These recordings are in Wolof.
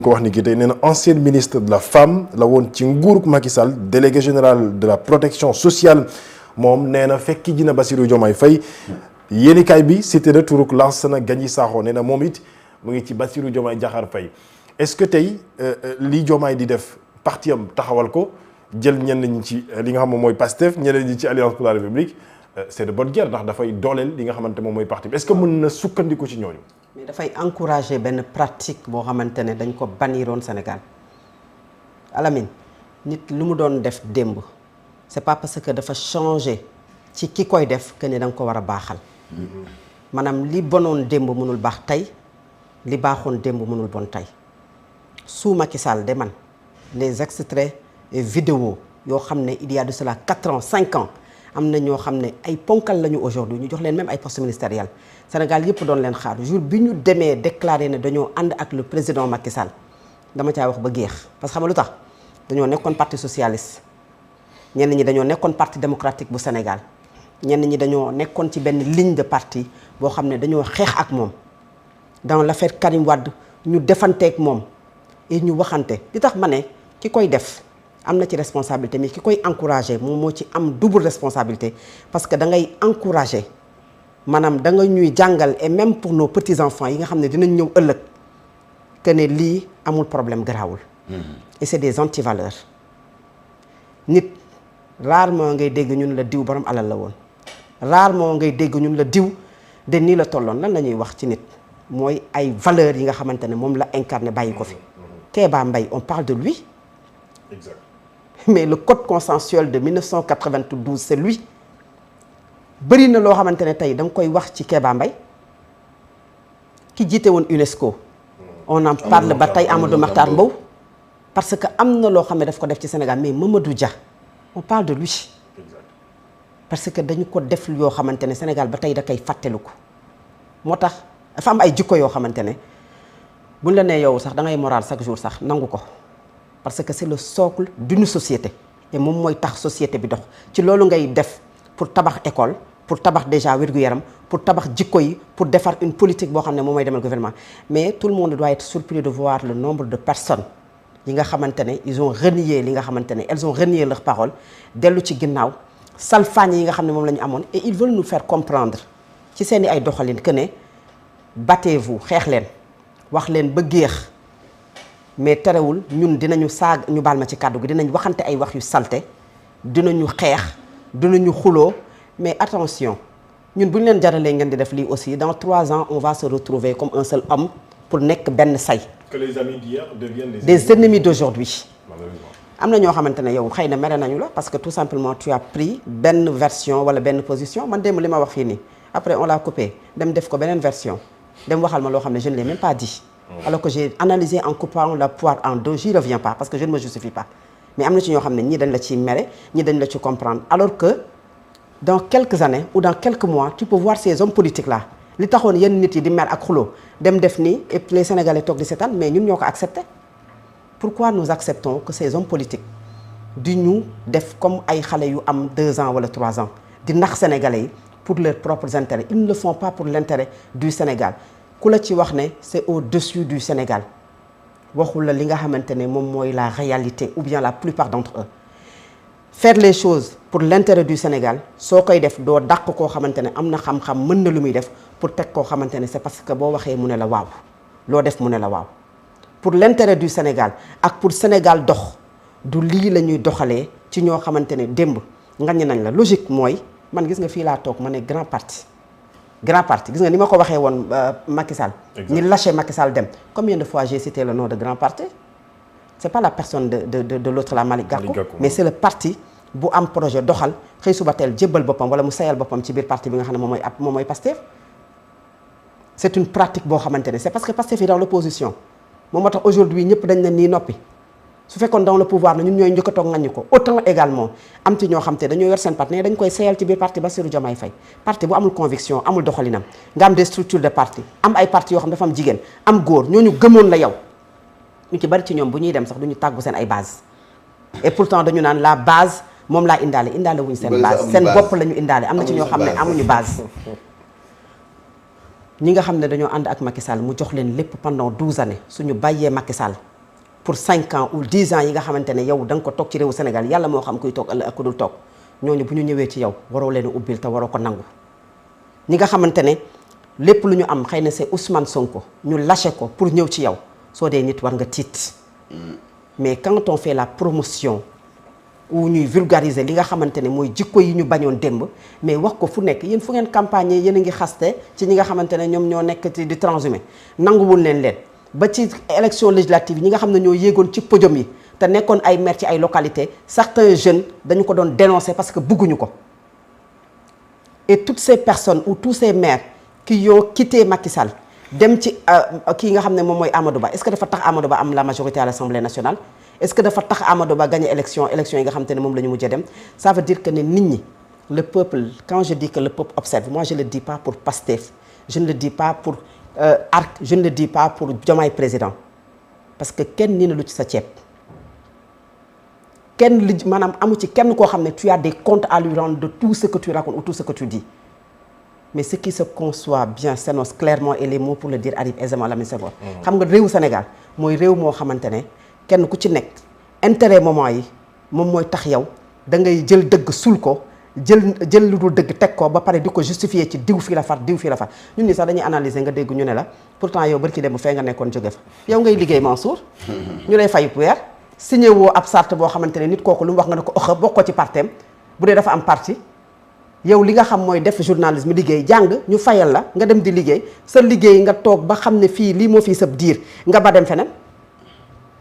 ko wax ni ki tey nee na ancienne ministre de la femme la woon ci nguurug Macky Sall délégué général de la protection sociale moom nee na fekki ji na Bassirou Diomaye Faye yéenikaay bi cité na turuk Lansana Gagny Sakho nee na moom it mu ngi ci Bassirou Diomaye Diakhar Faye est-ce que tey li Diomaye di def parti am taxawal ko jël ñenn ñi ci li nga xam moom mooy Pastef ñeneen ñi ci Alliance pour la République c'est de bonne guerre ndax dafay dooleel li nga xamante moom mooy parti bi est-ce que mën na sukkandiku ci ñooñu. mais dafay encourager benn pratique boo xamante ne dañ ko baniroon Sénégal Alamine nit lu mu doon def démb c'est pas parce que dafa changer ci ki koy def que ne da nga ko war a baaxal. maanaam li bonoon démb mënul baax tey li baaxoon démb mënul bon tey sous Macky Sall de man les extraits et vidéos yoo xam ne il y a de cela 4 ans 5 ans am na ñoo xam ne ay ponkal lañu aujourd'hui ñu jox leen même ay postes ministériels Sénégal yëpp doon leen xaar jour bi ñu demee déclaré ne dañoo ànd ak le président Macky Sall dama caa wax ba géex parce que xam nga lu tax dañoo nekkoon parti socialiste ñenn ñi dañoo nekkoon parti démocratique bu Sénégal ñenn ñi dañoo nekkoon ci benn ligne de parti boo xam ne dañoo xeex ak moom dans l'affaire Karim Wade ñu defanteeg moom et ñu waxante li tax ma ne ki koy def am na ci responsabilité mais ki koy encourager moom moo ci am double responsabilité parce que da ngay encourager maanaam da nga ñuy jàngal et même pour nos petits enfants yi nga xam ne dinañ ñëw ëllëg que ne lii amul problème garaawul. Et c'est des antivaleurs nit rarement ngay dégg ñun la diw borom alal la woon rarement ngay dégg ñun la diw de nii la tolloon lan la ñuy wax ci nit mooy ay valeurs yi nga xamante ne moom la incarné bàyyi ko fi. Kéba Mbaye on parle de lui. Exact. Mais le code consensuel de 1992 c'est lui bëri na loo xamante ne tey da nga koy wax ci Kéba Mbaye ki jiite woon UNESCO. on en parle ba tey Amadou Mahtar Mbow. parce que am na loo xam ne daf ko def ci Sénégal mais Mamadou Dia on parle de lui. Exact. parce que dañu ko def yoo xamante ne Sénégal ba tey da koy fàttaliku moo tax dafa am ay jikko yoo xamante ne buñ la nee yow sax da ngay moral chaque jour sax nangu ko. parce que c'est le socle d'une société et moom mooy tax société bi dox ci loolu ngay def pour tabax école pour tabax déjà wér-gu-yaram pour tabax jikko yi pour defar une politique boo xam ne moom mooy demal gouvernement mais tout le monde doit être surpris de voir le nombre de personnes yi nga xamante ne ils ont renié li nga xamante ne elles ont renié leurs paroles dellu ci ginnaaw salfaañ yi nga xam ne moom la ñu amoon et ils veulent nous faire comprendre ci seeni ay doxalin que ne battez-vous xeex leen wax leen ba géex mais terewul ñun dinañu saag ñu baal ma ci kàddu gi dinañ waxante ay wax yu salte dinañu xeex dinañu xuloo mais attention ñun bu ñu leen jaralee ngeen di def lii aussi dans 3 ans on va se retrouver comme un seul homme pour nekk benn say. Que les amis d'hier deviennent des ennemis d'aujourd'hui. am na ñoo xamante ne yow xëy na mere nañu la parce que tout simplement tu as pris benn version wala benn position man démb li ma wax fii nii après on l'a coupé dem def ko beneen version dem waxal ma loo xam ne je ne l'ai même pas dit. alors que j'ai analysé en coupant la poire en deux j'y reviens pas parce que je ne me justifie pas mais am na ci ñoo xam ne ñii dañ la ci mere ñii dañ la ci comprendre alors que dans quelques années ou dans quelques mois tu peux voir ces hommes politiques là li taxoon yenn nit yi di mer ak xuloo dem def nii et les Sénégalais toog di seetaan mais ñun ñoo ko accepté pourquoi nous acceptons que ces hommes politiques di ñu def comme ay xale yu am 2 ans wala 3 ans di nax Sénégalais yi pour leurs propres intérêts ils ne le font pas pour l'intérêt du Sénégal ku la ci wax ne c'est au-dessus du Sénégal waxul la li nga xamante ne moom mooy la réalité ou bien la plupart d'entre eux faire les choses pour l'intérêt du Sénégal soo koy def doo dàq koo xamante ne am na xam-xam mën na lu muy def pour teg koo xamante ne c'est parce que boo waxee mu ne la waaw loo def mu ne la waaw pour l'intérêt du Sénégal ak pour Sénégal dox du lii la ñuy doxalee ci ñoo xamante ne démb ngañ nañ la logique mooy man gis nga fii laa toog ma ne grand parti gis nga ni ma ko waxee woon Macky Sall ñi lâché Macky Sall dem combien de fois j'ai cité le nom de grand parti c'est pas la personne de l'autre la Malick Gakou mais c'est le parti bu am projet doxal xëy suba teel jébbal boppam wala mu sayal boppam ci biir parti bi nga xam ne moom mooy Pastef c'est une pratique boo xamante ne c'est parce que Pastef est dans l'opposition moom moo tax aujourd'hui ñëpp dañ ne nii noppi su fekkoon dans le pouvoir na ñun ñooy njëkk a toog ngañu ko autant également am ci ñoo xam te dañoo yor seen parti ne dañ koy sayal ci biir parti Bassirou Diomaye Faye parti bu amul conviction amul doxalinam nga am des structures de parti am ay parti yoo xam dafa am jigéen am góor ñooñu gëmoon la yow ñu ci bari ci ñoom bu ñuy dem sax duñu tàggu seen ay base et pourtant dañu naan la base moom laa indaale wuñu seen base seen bopp la ñu indaale am na ci ñoo xam ne amuñu base ñi nga xam ne dañoo ànd ak Macky Sall mu jox leen lépp pendant 12 années suñu bàyyee Macky Sall pour 5 ans ou 10 ans yi nga xamante ne yow da nga ko toog ci réewu Sénégal yàlla moo xam kuy toog ëllëg ak ku dul toog ñooñu bu ñu ñëwee ci yow waroo leen a ubbil te waroo ko nangu. ñi nga xamante ne lépp lu ñu am xëy na c'est Ousmane Sonko ñu lâché ko pour ñëw ci yow soo dee nit war nga tiit mais quand on fait la promotion ou ñuy vulgariser li nga xamante ne mooy jikko yi ñu bañoon démb mais wax ko fu nekk yéen fu ngeen campagne yéen a ngi xaste ci ñi nga xamante ne ñoom ñoo nekk ci di transhumé nanguwul leen ba ci élection législative yi ñi nga xam ne ñoo yéegoon ci podium yi te nekkoon ay maire ci ay localités certains jeunes dañu ko doon dénoncer parce que bëgguñu ko et toutes ces personnes ou tous ces maires qui ont quitté Macky Sall dem ci kii nga xam ne moom mooy Amadou Ba est-ce que dafa tax Amadou Ba am la majorité à l'Assemblée nationale est-ce que dafa tax Amadou Ba gagné élection yi nga xam te ne moom la ñu mujjee dem ça veut dire que ne nit ñi le peuple quand je dis que le peuple observe moi je le dis pas pour Pastef je ne le dis pas pour ARC je ne le dis pas pour Diomaye président parce que kenn nii na lu ci sa ceeb kenn li maanaam amu ci kenn koo xam ne tu as des comptes à lui rendre de tout ce que tu racontes ou tout ce que tu dis mais ce qui se conçoit bien s'énonce clairement et les mots pour le dire arrivent aisément Lamine Senghor. xam nga réewu Sénégal mooy réew moo xamante ne kenn ku ci nekk intérêt moment yi moom mooy tax yow da ngay jël dëgg sul ko jël lu dul dëgg teg ko ba pare di ko justifier ci diw fii la far diw fii la far ñun nii sax dañuy analyser nga dégg ñu ne la pourtant yow bari ci dem fee nga nekkoon jóge fa yow ngay liggéey Mansour ñu lay fay weer signé woo ab charte boo xamante ne nit kooku lu mu wax nga ne ko oxa bokk ko ci partem bu dee dafa am parti yow li nga xam mooy def journalisme liggéey jàng ñu fayal la nga dem di liggéey sa liggéey nga toog ba xam ne fii lii moo fii sab diir nga ba dem feneen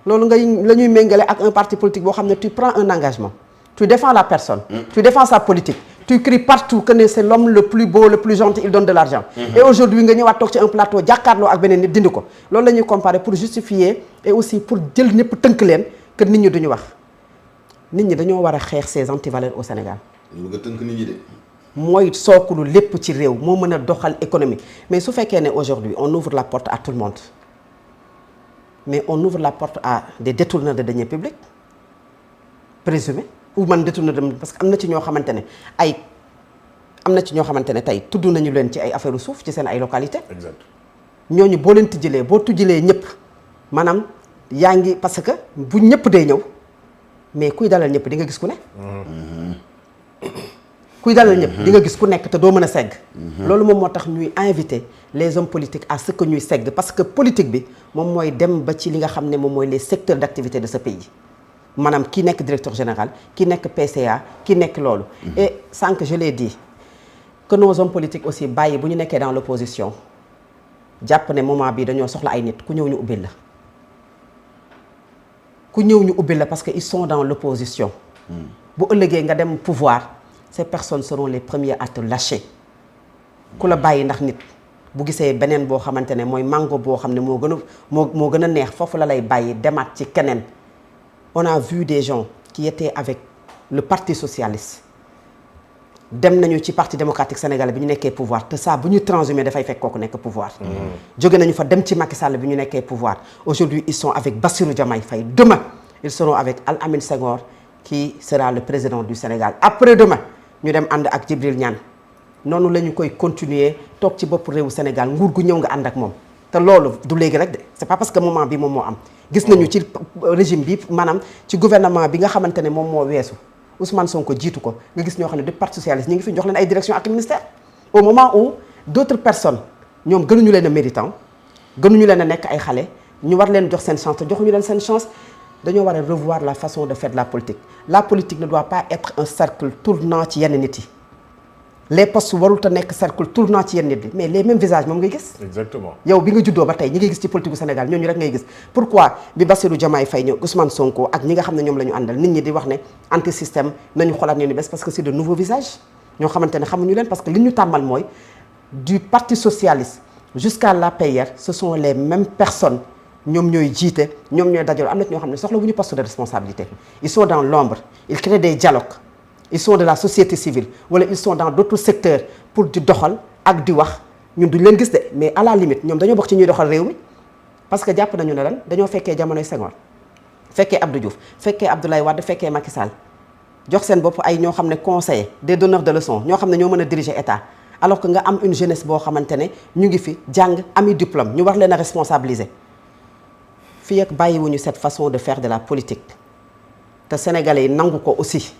loolu ngay la ñuy méngale ak un parti politique boo xam ne tu prends un engagement tu défends la personne tu défends sa politique tu cries partout que c'est l'homme le plus beau le plus gentil il donne de l'argent et aujourd'hui nga ñëwaat toog ci un plateau jàkkaarloo ak beneen nit dindi ko loolu la ñuy comparer pour justifier et aussi pour jël ñëpp tënk leen que nit ñi duñu wax nit ñi dañoo war a xeex ces antivaleurs au Sénégal lu nga tënk nit ñi de mooy sookulu lépp ci réew moo mën a doxal économie mais su fekkee ne aujourd'hui on ouvre la porte à tout le monde mais on ouvre la porte à des détourneurs de deniers publics présumés ou man détourneur de parce que am na ci ñoo xamante ne tey tudd nañu leen ci ay affaire suuf ci seen ay localité exact ñooñu boo leen tijjilee boo tujjilee ñëpp maanaam yaa ngi parce que bu ñëpp day ñëw mais kuy dalal ñëpp di nga gis ku ne kuy dalal ñëpp di nga gis ku nekk te doo mën a segg loolu moom moo tax ñuy inviter les hommes politiques à ce que ñuy segg parce que politique bi moom mooy dem ba ci li nga xam ne moom mooy les secteurs d'activité de ce pays maanaam kii nekk directeur général kii nekk PCA kii nekk loolu et sans que je l'ai dit que nos hommes politiques aussi bàyyi bu ñu nekkee dans l'opposition jàpp ne moment bi dañoo soxla ay nit ku ñëw ñu ubbil la ku ñëw ñu ubbil la parce que ils sont dans l'opposition bu ëllëgee nga dem pouvoir ces personnes seront les premiers à te lâcher ku la bàyyi ndax nit bu gisee beneen boo xamante ne mooy mango boo xam ne moo gën a neex foofu la lay bàyyi demaat ci keneen on a vu des gens qui étaient avec le parti socialiste dem nañu ci parti démocratique sénégalais bi ñu nekkee pouvoir te ça bu ñu transhumé dafay fekk kooku nekk pouvoir jóge nañu fa dem ci Macky Sall bi ñu nekkee pouvoir aujourd'hui ils sont avec Bassirou Diomaye Faye demain ils seront avec Al Amine Senghor qui sera le président du Sénégal après demain ñu dem ànd ak Djibril Niane noonu la ñu koy continuer toog ci bopp réewu Sénégal nguur gu ñëw nga ànd ak moom te loolu du léegi rek de c'est pas parce que moment bi moom moo am gis nañu ci régime bi maanaam ci gouvernement bi nga xamante ne moom moo weesu Ousmane Sonko jiitu ko nga gis ñoo xam ne du parti socialiste ñi ngi fi jox leen ay direction ak ministère au moment où d'autres personnes ñoom gënuñu leen a méritant gënuñu leen a nekk ay xale ñu war leen jox seen chance te joxuñu leen seen chance dañoo war a revoir la façon de faire de la politique ne doit pas être un cercle tournant ci yenn nit yi les postes warul ta nekk cercle tournant ci yenn nit yi mais les mêmes visages moom ngay gis exactement yow bi nga juddoo ba tey ñi ngay gis ci politique gu Sénégal ñooñu rek ngay gis pourquoi bi Bassirou Diomaye Faye ñëw Ousmane Sonko ak ñi nga xam ne ñoom la ñu àndal nit ñi di wax ne anti système nañu xoolaat ñu ni bés parce que c'est de nouveaux visages ñoo xamante ne xamuñu leen parce que li ñu tàmmal mooy du parti socialiste jusqu'à l'APR ce sont les mêmes personnes ñoom ñooy jiite ñoom ñooy dajaloo am na ñoo xam ne soxla wu ñu poste de responsabilité ils sont dans l'ombre ils créent des dialogues ils sont de la société civile wala ils sont dans d'autres secteurs pour di doxal ak di wax ñun duñ leen gis de mais à la limite ñoom dañoo bokk ci ñuy doxal réew mi parce que jàpp nañu ne lan dañoo fekkee jamonoy Senghor fekkee Abdou Diouf fekkee Abdoulaye Wade fekkee Macky Sall jox seen bopp ay ñoo xam ne conseillers des donneurs de leçons ñoo xam ne ñoo mën a diriger état alors que nga am une jeunesse boo xamante ne ñu ngi fi jàng ami diplôme ñu war leen a responsabiliser fii ak bàyyiwuñu cette façon de faire de la politique te sénégalais yi nangu ko aussi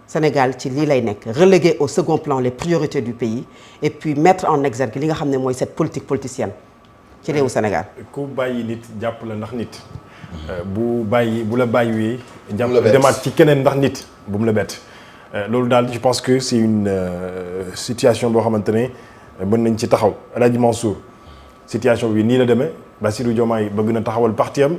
Sénégal ci lii lay nekk reléguer au second plan les priorités du pays et puis mettre en exergue li nga xam ne mooy cette politique politicienne ci réewu Sénégal. ku bàyyi nit jàpp la ndax nit. bu la bàyyiwee. jàpp demaat ci keneen ndax nit bu mu la bett. loolu daal je pense que c'est une situation boo xamante ne mën nañ ci taxaw El Hadj Mansour situation bi nii la demee Bassirou Diomaye bëgg na taxawal parti am